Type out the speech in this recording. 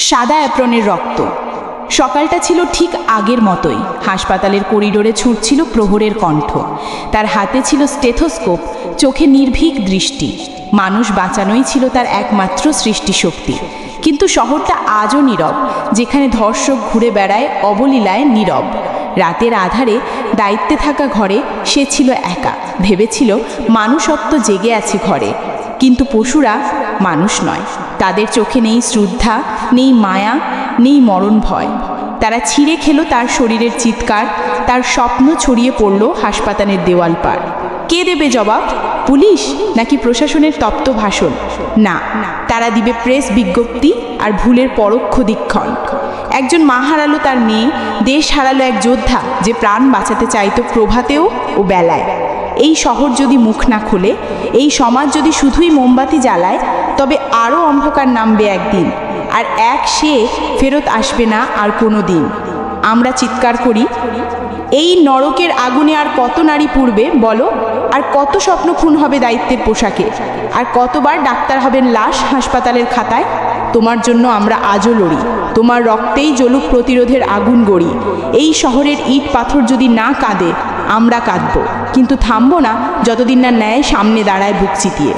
সাদা অ্যাপ্রনের রক্ত। সকালটা ছিল ঠিক আগের মতোই। হাসপাতালের করিডোরে ছুটছিল প্রহরের কণ্ঠ। তার হাতে ছিল স্টেথোস্কোপ, চোখে নির্ভীক দৃষ্টি। মানুষ বাঁচানোই ছিল তার একমাত্র সৃষ্টিশক্তি। কিন্তু শহরটা আজও নীরব, যেখানে ধর্ষক ঘুরে বেড়ায় অবলীলায় নীরব। রাতের আধারে দায়িত্বে থাকা ঘরে সে ছিল একা। ভেবেছিল মানুষত্ব জেগে আছে ঘরে, কিন্তু পশুরা মানুষ নয়। তাদের চোখে নেই শ্রদ্ধা, নেই মায়া, নেই মরণ ভয়। তারা ছিঁড়ে খেলো তার শরীরের চিৎকার, তার স্বপ্ন ছড়িয়ে পড়ল হাসপাতালের দেওয়াল পার। কে দেবে জবাব? পুলিশ নাকি প্রশাসনের তপ্ত ভাষণ? না, তারা দিবে প্রেস বিজ্ঞপ্তি আর ভুলের পরোক্ষ দীক্ষণ। একজন মা হারালো তার মেয়ে, দেশ হারালো এক যোদ্ধা যে প্রাণ বাঁচাতে চাইতো প্রভাতেও ও বেলায়। এই শহর যদি মুখ না খোলে, এই সমাজ যদি শুধুই মোমবাতি জ্বালায়, তবে আরও অন্ধকার নামবে একদিন। আর সে ফেরত আসবে না আর কোনো দিন। আমরা চিৎকার করি, এই নরকের আগুনে আর কত নারী পুড়বে বলো? আর কত স্বপ্ন খুন হবে দায়িত্বের পোশাকে? আর কতবার ডাক্তার হবেন লাশ হাসপাতালের খাতায়? তোমার জন্য আমরা আজও লড়ি। তোমার রক্তেই জ্বলুক প্রতিরোধের আগুন গড়ি। এই শহরের ইট পাথর যদি না কাঁদে, আমরা কাঁদব, কিন্তু থামবো না যতদিন না ন্যায় সামনে দাঁড়ায় বুক চিতিয়ে।